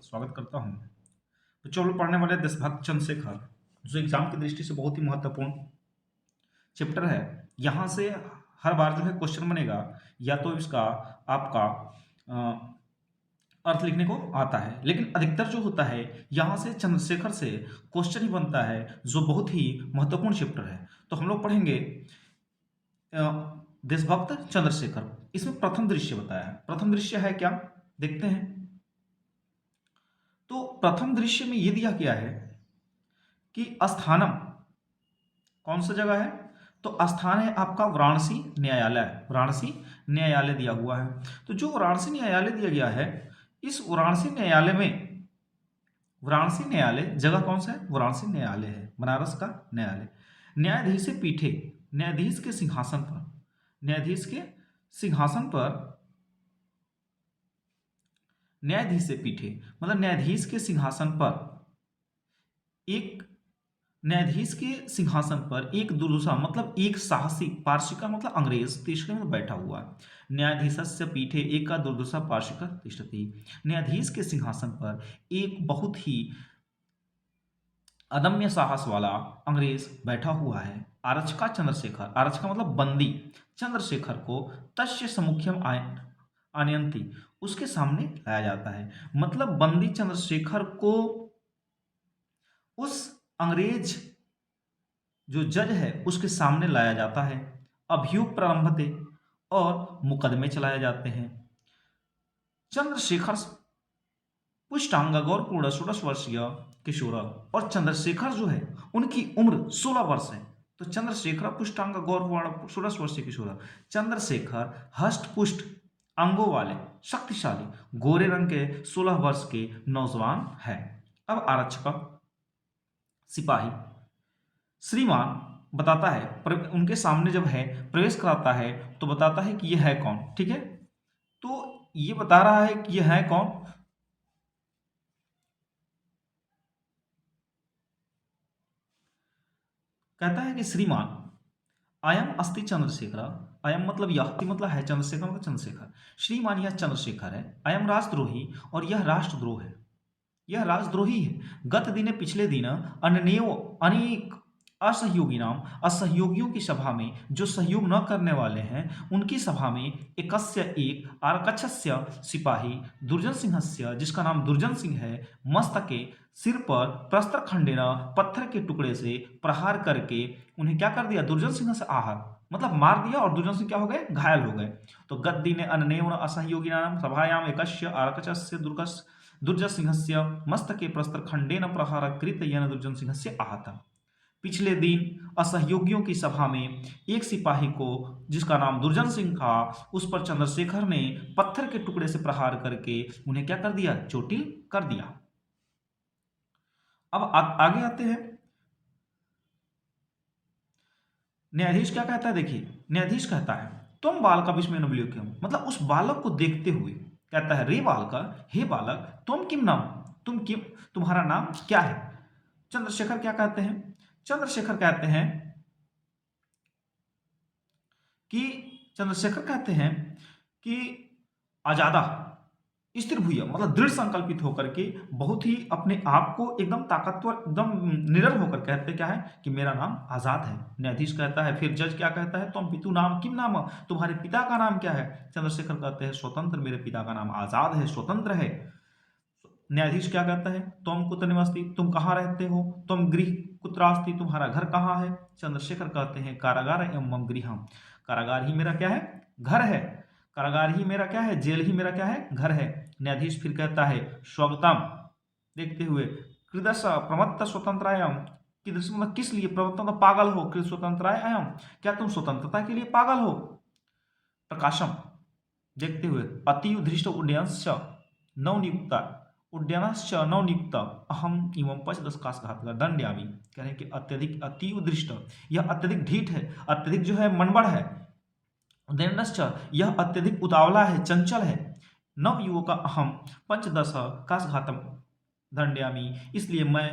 स्वागत करता हूँ। बच्चों, हम लोग पढ़ने वाले हैं देशभक्त चंद्रशेखर, जो एग्जाम की दृष्टि से बहुत ही महत्वपूर्ण चैप्टर है। यहाँ से हर बार जो है क्वेश्चन बनेगा, या तो इसका आपका अर्थ लिखने को आता है, लेकिन अधिकतर जो होता है यहाँ से चंद्रशेखर से क्वेश्चन ही बनता है, जो बहुत ही महत्वपूर्ण चैप्टर है। तो हम लोग पढ़ेंगे अ, देशभक्त चंद्रशेखर। इसमें प्रथम दृश्य बताया है। प्रथम दृश्य है क्या, देखते हैं। तो प्रथम दृश्य में ये दिया गया है कि स्थानम कौन सा जगह है, तो स्थान है आपका वाराणसी न्यायालय। वाराणसी न्यायालय दिया हुआ है। तो जो वाराणसी न्यायालय दिया गया है, इस वाराणसी न्यायालय में, वाराणसी न्यायालय जगह कौन सा है, वाराणसी न्यायालय है, बनारस का न्यायालय। न्यायाधीश से पीठे, न्यायाधीश के सिंहासन पर, न्यायाधीश के सिंहासन पर, न्यायाधीश से पीठे मतलब न्यायाधीश के सिंहासन पर एक, न्यायाधीश के सिंहासन पर एक दुर्दशा मतलब एक साहसी, पार्षिक का मतलब अंग्रेज तीसरे में बैठा हुआ है। न्यायाधीशस्य पीठे एक का दुर्दशा पार्षिक तिष्ठति। न्यायाधीश के सिंहासन पर एक बहुत ही अदम्य साहस वाला अंग्रेज बैठा हुआ है। आरक्षका चंद्रशेखर, आरक्षका मतलब बंदी, चंद्रशेखर को तस्य सम्मुखम आनयंती, उसके सामने लाया जाता है। मतलब बंदी चंद्रशेखर को उस अंग्रेज जो जज है उसके सामने लाया जाता है। अभियोग प्रारंभते, और मुकदमे चलाए जाते हैं। चंद्रशेखर पुष्टांग गौर पूर्ण 16 वर्षीय किशोर, और चंद्रशेखर जो है उनकी उम्र 16 वर्ष है। तो चंद्रशेखर पुष्टांग गौर पूर्ण 16 वर्षीय किशोर, चंद्रशेखर हष्ट पुष्ट अंगों वाले शक्तिशाली गोरे रंग के 16 वर्ष के नौजवान है। अब आरक्षक सिपाही श्रीमान बताता है, उनके सामने जब है प्रवेश कराता है तो बताता है कि यह है कौन। ठीक है, तो ये बता रहा है कि यह है कौन। कहता है कि श्रीमान अयम अस्ति चंद्रशेखर, अयम मतलब यह, मतलब है चंद्रशेखर, मतलब चंद्रशेखर। श्रीमान यह चंद्रशेखर है, अयम राष्ट्रद्रोही, और यह राष्ट्रद्रोह है, यह राजद्रोही है। गत दिन पिछले दिन अन्यव अनेक असहयोगी नाम, असहयोगियों की सभा में, जो सहयोग न करने वाले हैं उनकी सभा में, एकस्य एक आरक्षस्य सिपाही दुर्जन सिंहस्य, जिसका नाम दुर्जन सिंह है, मस्तके सिर पर प्रस्तर खंडेना पत्थर के टुकड़े से प्रहार करके उन्हें क्या कर दिया, दुर्जन सिंह से आहत मतलब मार दिया, और दुर्जन सिंह क्या हो गए, घायल हो गए। तो गद्दी ने अन्यव असहयोगी नाम सभायाम एकस्य आरक्षस्य दुर्जन सिंहस्य मस्तके प्रस्तरखंडेन प्रहारकृत येन दुर्जन सिंहस्य आहत। पिछले दिन असहयोगियों की सभा में एक सिपाही को, जिसका नाम दुर्जन सिंह था, उस पर चंद्रशेखर ने पत्थर के टुकड़े से प्रहार करके उन्हें क्या कर दिया, चोटिल कर दिया। अब आगे आते हैं। न्यायाधीश क्या कहता है, देखिए न्यायाधीश कहता है तुम बालका विस्मयेन विलोक्यम, मतलब उस बालक को देखते हुए कहता है, रे बालका, हे बालक, तुम किम नाम, तुम किम, तुम्हारा नाम क्या है। चंद्रशेखर क्या कहते हैं, चंद्रशेखर कहते हैं कि, चंद्रशेखर कहते हैं कि आजादा स्थिर भूय मतलब दृढ़ संकल्पित होकर के, बहुत ही अपने आप को एकदम ताकतवर, एकदम निडर होकर कहते क्या है कि मेरा नाम आजाद है। न्यायाधीश कहता है, फिर जज क्या कहता है, तुम पितु नाम किम नाम, तुम्हारे पिता का नाम क्या है। चंद्रशेखर कहते हैं स्वतंत्र, मेरे पिता का नाम आजाद है, स्वतंत्र है। न्यायाधीश क्या कहता है, तुम कुत्र निवासी, तुम कहाँ रहते हो, तुम गृह कुत्रास्ति, तुम्हारा घर कहाँ है। चंद्रशेखर कहते हैं कारागार एवं मम गृहम, कारागार ही मेरा क्या है, घर है। कारागार ही मेरा क्या है, जेल ही मेरा क्या है, घर है। न्यायाधीश फिर कहता है स्वागतम, देखते हुए, कृदस प्रमत्त स्वतंत्रायम, मतलब किस लिए, प्रमत्त तो पागल हो, कृत स्वतंत्रायम, क्या तुम स्वतंत्रता के लिए पागल हो। प्रकाशम, देखते हुए, अति धृष्ट उड्डयंश नवनियुक्ता, उड्डयनश्च नवनियुक्त अहम इवं पचदशकाशघातक दंड्यामी, कह रहे हैं कि अत्यधिक, अतीव दृष्ट, यह अत्यधिक ढीठ है, अत्यधिक जो है मनबड़ है। उदयनश्च, यह अत्यधिक उतावला है, चंचल है। नव युवक अहम पंचदश काशघातम दंड्यामी, इसलिए मैं,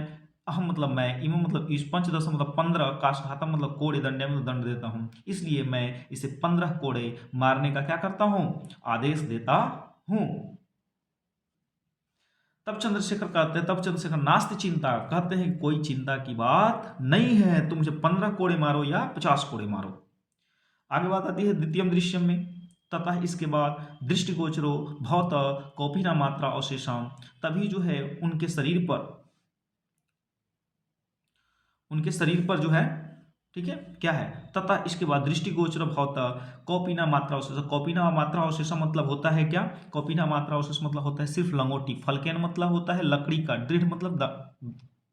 अहम मतलब मैं, इम मतलब इस, पंचदश मतलब 15, काशघातम मतलब कोड़े, दंड्यामी मतलब दंड देता हूं, इसलिए मैं इसे 15 कोड़े मारने का क्या करता हूं, आदेश देता हूं। तब चंद्रशेखर कहते हैं, तब चंद्रशेखर नास्ति चिंता, कहते हैं कोई चिंता की बात नहीं है, तुम मुझे 15 कोड़े मारो या 50 कोड़े मारो। आगे बात आती है द्वितीय दृश्यम में, तथा इसके बाद दृष्टिगोचरो भवत कौपीना मात्रा अवशेषम, तभी जो है उनके शरीर पर जो है, ठीक है, क्या है, तथा इसके बाद दृष्टिगोचर भवत कौपीना मात्रा अवशेष। कौपीना मात्रा अवशेष मतलब होता है क्या, कौपीना मात्रा अवशेष मतलब होता है सिर्फ लंगोटी, फलकेन मतलब होता है लकड़ी का, दृढ़ मतलब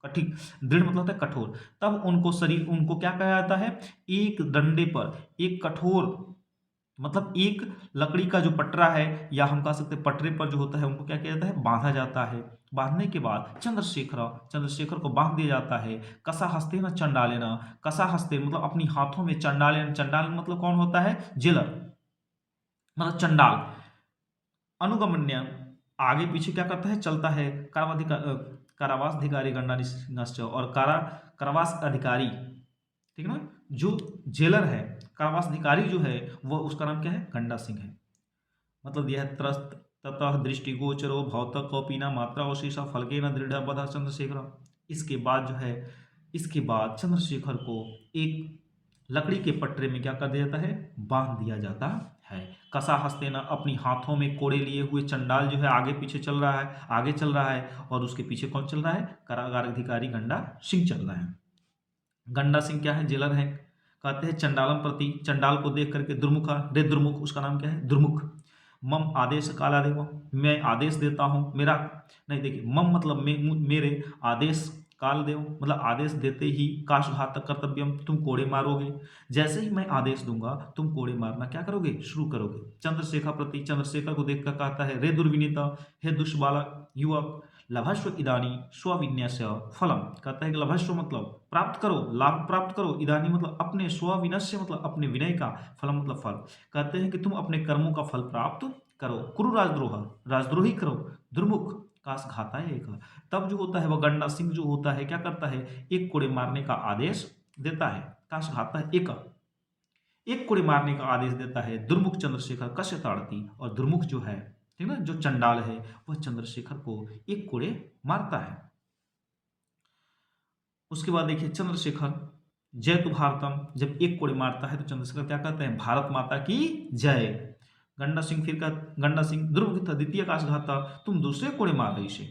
कठिन, दृढ़ मतलब होता है कठोर। तब उनको शरीर, उनको क्या कहा जाता है, एक डंडे पर एक कठोर, मतलब एक लकड़ी का जो पटरा है, या हम कह सकते हैं पटरे पर जो होता है, उनको क्या किया जाता है, बांधा जाता है। बांधने के बाद चंद्रशेखर को बांध दिया जाता है। कसा हस्ते न चंडालेना, कसा हस्ते मतलब अपनी हाथों में, चंडालेन, चंडाल मतलब कौन होता है, जेलर, मतलब चंडाल। अनुगमन्य आगे पीछे क्या करता है, चलता है। कारावास अधिकारी गंडा और कारावास अधिकारी, ठीक है ना, जो जेलर है, कारावास अधिकारी जो है, वह उसका नाम क्या है, गंडा सिंह है। मतलब यह त्रस्त ततः दृष्टिगोचरो भौतक कौपीना मात्रा अवशेषा फलकेन दृढ़ बधा चंद्रशेखर। इसके बाद जो है, इसके बाद चंद्रशेखर को एक लकड़ी के पटरे में क्या कर दिया जाता है, बांध दिया जाता है। कसा हस्ते न, अपनी हाथों में कोड़े लिए हुए चंडाल जो है आगे पीछे चल रहा है, आगे चल रहा है, और उसके पीछे कौन चल रहा है, कारागार अधिकारी गंडा सिंह चल रहा है। गंडा सिंह क्या है, जेलर है। कहते हैं चंडालम प्रति, चंडाल को देख करके दुर्मुखा, रे दुर्मुख, उसका नाम क्या है, दुर्मुख। मम आदेश काला देव, मैं आदेश देता हूँ, मेरा नहीं, देखिए मम मतलब मेरे, आदेश काल देव मतलब आदेश देते ही, काशघातक कर्तव्यम, तुम कोड़े मारोगे, जैसे ही मैं आदेश दूंगा तुम कोड़े मारना क्या करोगे, शुरू करोगे। चंद्रशेखर प्रति, चंद्रशेखर को देखकर कहता है, रे दुर्विनीता, हे दुष्बालक युवक, लभस्व इदानी स्वविन्यास फलम, कहता है कि लभस्व मतलब प्राप्त करो, लाभ प्राप्त करो, इदानी मतलब अपने, स्वविनस्य मतलब अपने विनय का, फलम मतलब फल, कहते हैं कि तुम अपने कर्मों का फल प्राप्त करो। कुरु राजद्रोह, राजद्रोही करो, दुर्मुख काश घाता है एक। तब जो होता है वह गंडा सिंह जो होता है क्या करता है, एक कोड़े मारने का आदेश देता है, काश घाता है एक कोड़े मारने का आदेश देता है। दुर्मुख चंद्रशेखर कश्य ताड़ती, और दुर्मुख जो है, ठीक ना, जो चंडाल है, वह चंद्रशेखर को एक कोड़े मारता है। उसके बाद देखिए चंद्रशेखर जय तु भारतम, जब एक कोड़े मारता है तो चंद्रशेखर क्या कहते हैं, भारत माता की जय। गंडा सिंह फिर का, गंडा सिंह दुर्मुख द्वितीय काशघाता, तुम दूसरे कोड़े मार रहे इसे।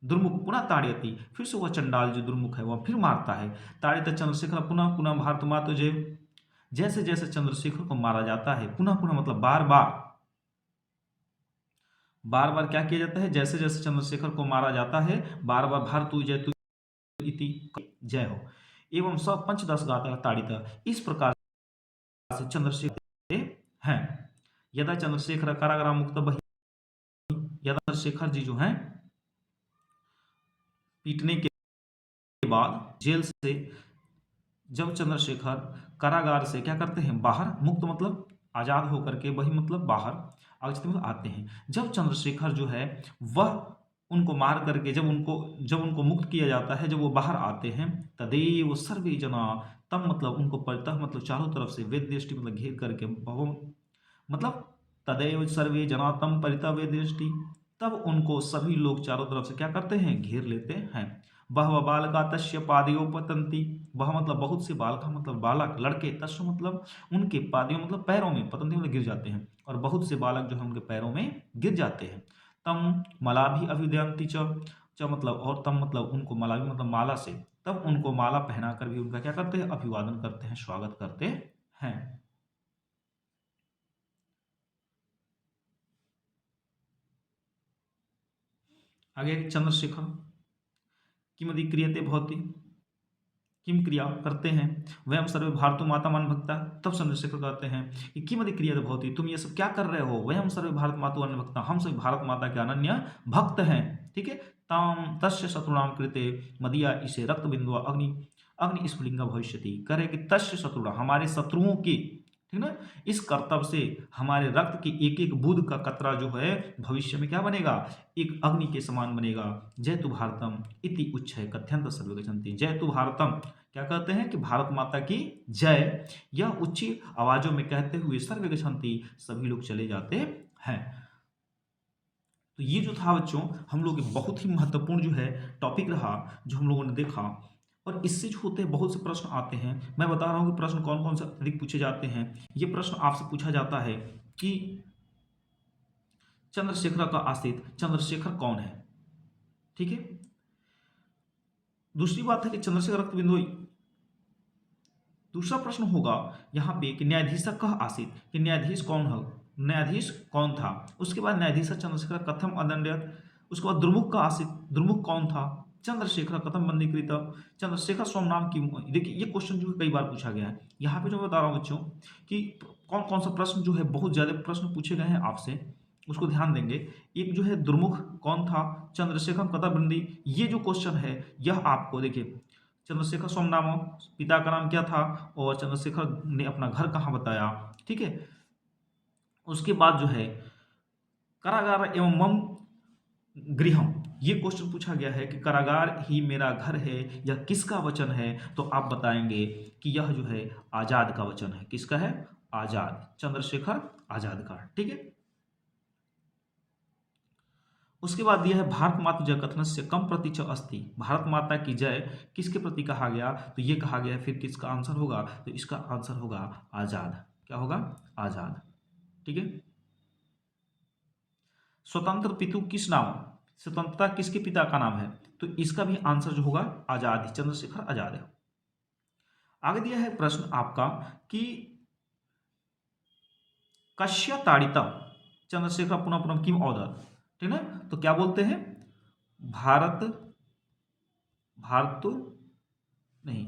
दुर्मुख पुनः ताड़यति, फिर से वह चंडाल जो दुर्मुख है वह फिर मारता है। ताड़ित चंद्रशेखर पुनः पुनः भारत माता जय, जैसे जैसे चंद्रशेखर को मारा जाता है, पुनः पुनः मतलब बार बार क्या किया जाता है, जैसे जैसे चंद्रशेखर को मारा जाता है, बार बार भारतु जय तु इति जय हो, एवं सब पंचदश गाता ताड़ित, इस प्रकार से चंद्रशेखर हैं। यदा चंद्रशेखर कारागार मुक्त बही, यदा चंद्रशेखर जी जो हैं पीटने के बाद जेल से, जब चंद्रशेखर कारागार से क्या करते हैं, बाहर, मुक्त मतलब आजाद होकर के, वही मतलब बाहर, मतलब आते हैं। जब चंद्रशेखर जो है वह उनको मार करके, जब उनको मुक्त किया जाता है, जब वो बाहर आते हैं, तदेव सर्वे जना, तब मतलब उनको परितः मतलब चारों तरफ से, वेददृष्टि मतलब घेर करके, मतलब तदेव सर्वे जना तम परितः वेददृष्टि, तब उनको सभी लोग चारों तरफ से क्या करते हैं, घेर लेते हैं। बहव बालका तस्य पादयो पतंती, वह मतलब बहुत से बालका मतलब बालक, लड़के, तस्य मतलब उनके, पादयों मतलब पैरों में, पतंती मतलब गिर जाते हैं, और बहुत से बालक जो है उनके पैरों में गिर जाते हैं। तम मला भी अभिदयंती च मतलब, और तम मतलब उनको, मला भी मतलब माला से, तब उनको माला पहनाकर भी उनका क्या करते हैं, अभिवादन करते हैं, स्वागत करते हैं। आगे चंद्रशेखर किमदि क्रियते भवति, किम क्रिया करते हैं, वयम सर्वे भारतो माता मन भक्ता, तब चंद्रशेखर कहते हैं कि किमदि क्रियते भवति, तुम ये सब क्या कर रहे हो, वयम सर्वे भारत मातो अनन्य भक्ता, हम सभी भारत माता के अनन्य भक्त हैं, ठीक है। ताम तस्य शत्रुणाम कृते मदिया इसे रक्त बिंदु अग्नि अग्नि स्फुलिंगा भविष्यति, करे कि तस्य शत्रुणा, हमारे शत्रुओं की, ठीक ना, इस कर्तव्य से हमारे रक्त की एक एक बूंद का कतरा जो है भविष्य में क्या बनेगा, एक अग्नि के समान बनेगा। जय तु भारतम इति उच्चय कथ्यंत सर्वे गच्छन्ति, जय तु भारतम, क्या कहते हैं कि भारत माता की जय, यह ऊंची आवाजों में कहते हुए सर्वे गच्छन्ति, सभी लोग चले जाते हैं। तो ये जो था बच्चों हम लोग बहुत ही महत्वपूर्ण जो है टॉपिक रहा, जो हम लोगों ने देखा। और इससे जो होते हैं बहुत से प्रश्न आते हैं। मैं बता रहा हूँ कि प्रश्न कौन कौन से अत्यधिक पूछे जाते हैं। ये प्रश्न आपसे पूछा जाता है कि चंद्रशेखर का आश्रित चंद्रशेखर कौन है। ठीक है। दूसरी बात है कि चंद्रशेखर रक्त बिंदु। दूसरा प्रश्न होगा यहाँ पे कि न्यायाधीश कह आसित, कि न्यायाधीश कौन है, न्यायाधीश कौन था। उसके बाद न्यायाधीश चंद्रशेखर कथम अदंडयत। उसके बाद द्रुमुख का आसित, द्रुमुख कौन था। चंद्रशेखर कथम बंदीकृत, चंद्रशेखर स्वयं नाम की। देखिए ये क्वेश्चन जो है कई बार पूछा गया है। यहाँ पे जो मैं बता रहा हूँ बच्चों कि कौन कौन सा प्रश्न जो है बहुत ज्यादा प्रश्न पूछे गए हैं आपसे, उसको ध्यान देंगे। एक जो है द्रुमुख कौन था, चंद्रशेखर कथम बंदी, ये जो क्वेश्चन है यह आपको देखिए चंद्रशेखर सोमनाम, पिता का नाम क्या था, और चंद्रशेखर ने अपना घर कहाँ बताया। ठीक है। उसके बाद जो है कारागार एवं मम गृहम, ये क्वेश्चन पूछा गया है कि कारागार ही मेरा घर है, यह किसका वचन है। तो आप बताएंगे कि यह जो है आजाद का वचन है। किसका है, आजाद, चंद्रशेखर आजाद का। ठीक है। उसके बाद दिया है भारत माता जय कथन से कम प्रति च अस्ति, भारत माता की जय किसके प्रति कहा गया। तो ये कहा गया है, फिर किसका आंसर होगा, तो इसका आंसर होगा आजाद। क्या होगा, आजाद। ठीक है। स्वतंत्र पितु किस नाम, स्वतंत्रता किसके पिता का नाम है। तो इसका भी आंसर जो होगा आजाद ही, चंद्रशेखर आजाद है। आगे दिया है प्रश्न आपका कि कश्य ताड़ितम चंद्रशेखर पुनः पुनः किम औदत। ठीक है। तो क्या बोलते हैं, भारत, भारत तो नहीं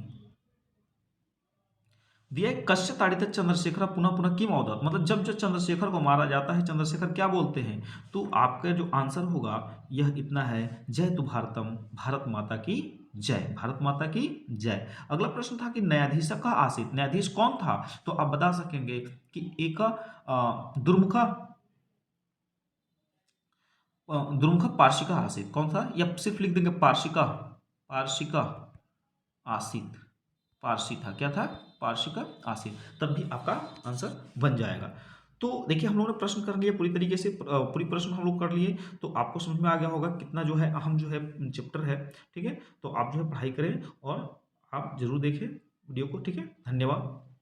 दिया है, कश्य ताड़ित चंद्रशेखर पुनः पुनः किम अवदत, मतलब जब जब चंद्रशेखर को मारा जाता है चंद्रशेखर क्या बोलते हैं। तो आपका जो आंसर होगा यह इतना है, जय तु भारतम, भारत माता की जय, भारत माता की जय। अगला प्रश्न था कि न्यायाधीश का आसित, न्यायाधीश कौन था। तो आप बता सकेंगे कि एक दुर्मुखा, दुर्मुखा पार्शिका आसित, कौन था, या सिर्फ लिख देंगे पार्शिका, पार्शिका आसित, पारसी था, क्या था, पारसी का आसित, तब भी आपका आंसर बन जाएगा। तो देखिए हम लोगों ने प्रश्न कर लिए पूरी तरीके से, पूरी प्रश्न हम लोग कर लिए। तो आपको समझ में आ गया होगा कितना जो है अहम जो है चैप्टर है। ठीक है। तो आप जो है पढ़ाई करें और आप जरूर देखें वीडियो को। ठीक है। धन्यवाद।